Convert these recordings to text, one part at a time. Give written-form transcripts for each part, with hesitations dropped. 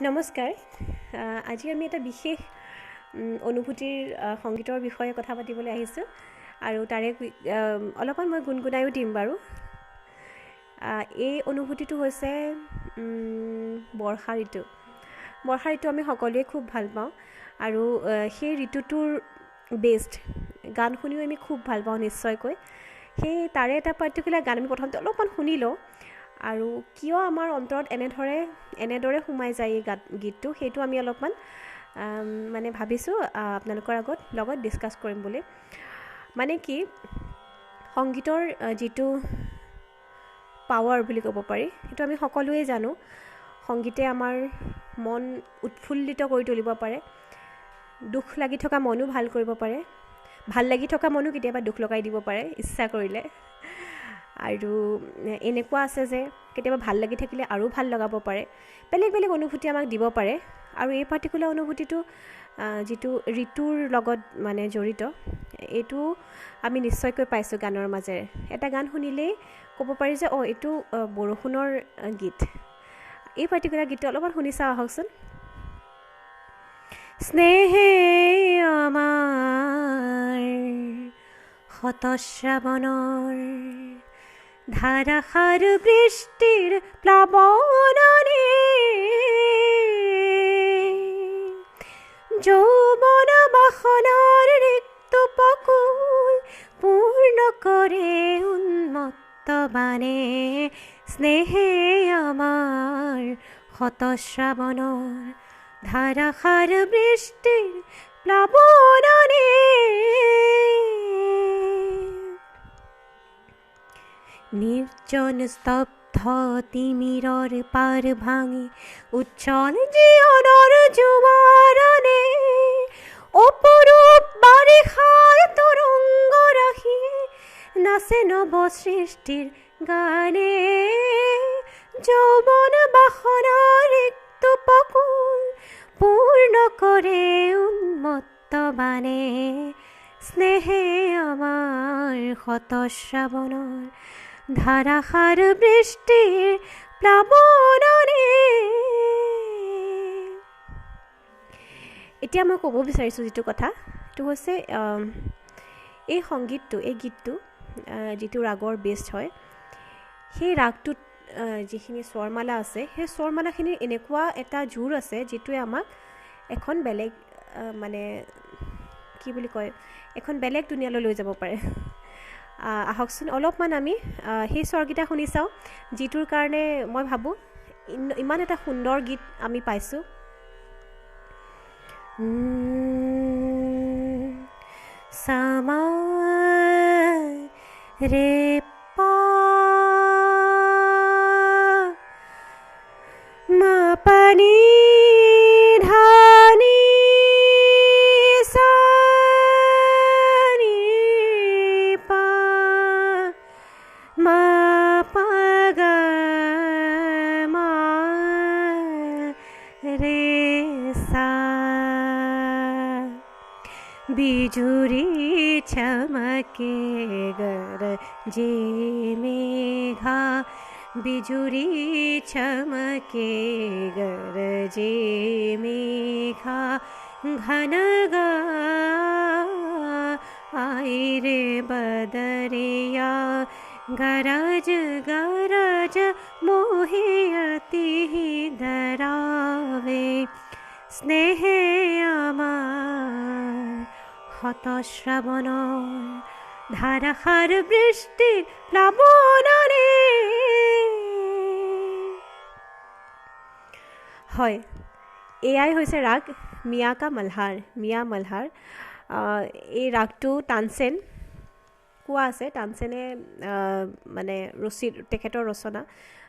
নমস্কাৰ। আজি আমি এটা বিশেষ অনুভূতিৰ সংগীতৰ বিষয়ে কথা পাতিবলৈ আহিছোঁ আৰু তাৰে অলপমান মই গুণগুণায়ো দিম বাৰু। এই অনুভূতিটো হৈছে বৰ্ষা ঋতু। বৰ্ষা ঋতু আমি সকলোৱে খুব ভাল পাওঁ আৰু সেই ঋতুটোৰ বেষ্ট গান শুনিও আমি খুব ভাল পাওঁ নিশ্চয়কৈ। সেই তাৰে এটা পাৰ্টিকুলাৰ গান আমি প্ৰথমতে অলপমান শুনি লওঁ আৰু কিয় আমাৰ অন্তৰত এনেদৰে সোমাই যায় এই গীতটো, সেইটো আমি অলপমান মানে ভাবিছোঁ আপোনালোকৰ লগত ডিছকাছ কৰিম বুলি। মানে কি, সংগীতৰ যিটো পাৱাৰ বুলি ক'ব পাৰি, সেইটো আমি সকলোৱে জানো। সংগীতে আমাৰ মন উৎফুল্লিত কৰি তুলিব পাৰে, দুখ লাগি থকা মনো ভাল কৰিব পাৰে, ভাল লাগি থকা মনো কেতিয়াবা দুখ লগাই দিব পাৰে ইচ্ছা কৰিলে। আৰু এনেকুৱা আছে যে কেতিয়াবা ভাল লাগি থাকিলে আৰু ভাল লগাব পাৰে, বেলেগ বেলেগ অনুভূতি আমাক দিব পাৰে। আৰু এই পাৰ্টিকুলাৰ অনুভূতিটো যিটো ঋতুৰ লগত মানে জড়িত, এইটো আমি নিশ্চয়কৈ পাইছোঁ গানৰ মাজেৰে। এটা গান শুনিলেই ক'ব পাৰি যে এইটো বৰষুণৰ গীত। এই পাৰ্টিকুলাৰ গীতটো অলপমান শুনি চাওঁ আহকচোন। স্নেহে আমাৰ শতশ্ৰাৱণৰ ধাৰাসাৰ বৃষ্টিৰ প্লাৱননে, যৌৱন বাসনাৰ ৰিক্ত পকুল পূৰ্ণ কৰে উন্মত্ত বানে। স্নেহে আমাৰ শতশ্ৰাৱণৰ ধাৰাসাৰ বৃষ্টিৰ প্লাৱননে, নিৰ্জন স্তব্ধ তিমিৰৰ পাৰ ভাঙি উচ্ছল জীৱনৰ জোৱাৰনে, অপৰূপ বাৰিষাৰ তৰংগ ৰাশি নাচে নৱ সৃষ্টিৰ গানে। যৌৱন বাসনাৰ ৰিক্ত পকুল পূৰ্ণ কৰে উন্মত্ত বানে। স্নেহে আমাৰ শতশ্ৰাৱণৰ ধাৰাসাৰ বৃষ্টিৰ প্লাৱননে। এতিয়া মই ক'ব বিচাৰিছোঁ যিটো কথা, সেইটো হৈছে এই গীতটো যিটো ৰাগৰ বেষ্ট হয়, সেই ৰাগটোত যিখিনি স্বৰমালা আছে, সেই স্বৰমালাখিনিৰ এনেকুৱা এটা জোৰ আছে যিটোৱে আমাক এখন বেলেগ মানে কি বুলি কয়, এখন বেলেগ দুনিয়ালৈ লৈ যাব পাৰে। আহকচোন অলপমান আমি সেই স্বৰকেইটা শুনি চাওঁ, যিটোৰ কাৰণে মই ভাবোঁ ইমান এটা সুন্দৰ গীত আমি পাইছোঁ। সামা ৰে পা মা পানি ধানি সা নি পা মা পা গা মা রে সা। बिजुरी चमके गरजे मेघा, बिजुरी चमके गरजे मेघा, घन गा आई रे बदरिया, गरज गरज मोहे अति डरावे। स्नेहे আমাৰ শতশ্ৰাৱণৰ ধাৰাসাৰ বৃষ্টিৰ প্লাৱননে। হয়, এয়াই হৈছে ৰাগ মিয়া মলহাৰ। এই ৰাগটো তানসেন কোৱা আছে। তানসেনে মানে তেখেতৰ ৰচনা,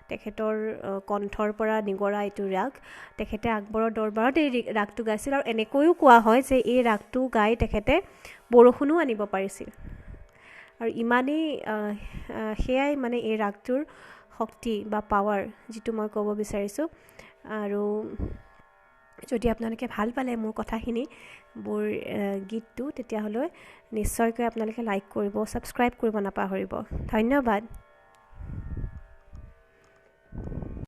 তেখেতৰ কণ্ঠৰ পৰা নিগৰা এইটো ৰাগ। তেখেতে আকবৰৰ দৰবাৰত এই ৰাগটো গাইছিল আৰু এনেকৈও কোৱা হয় যে এই ৰাগটো গাই তেখেতে বৰষুণো আনিব পাৰিছিল। আৰু ইমানেই সেয়াই মানে এই ৰাগটোৰ শক্তি বা পাৱাৰ, যিটো মই ক'ব বিচাৰিছোঁ। আৰু যদি আপোনালোকে ভাল পালে মোৰ কথাখিনি, মোৰ গীতটো, তেতিয়াহ'লে নিশ্চয়কৈ আপোনালোকে লাইক কৰিব, ছাবস্ক্ৰাইব কৰিব নাপাহৰিব। ধন্যবাদ।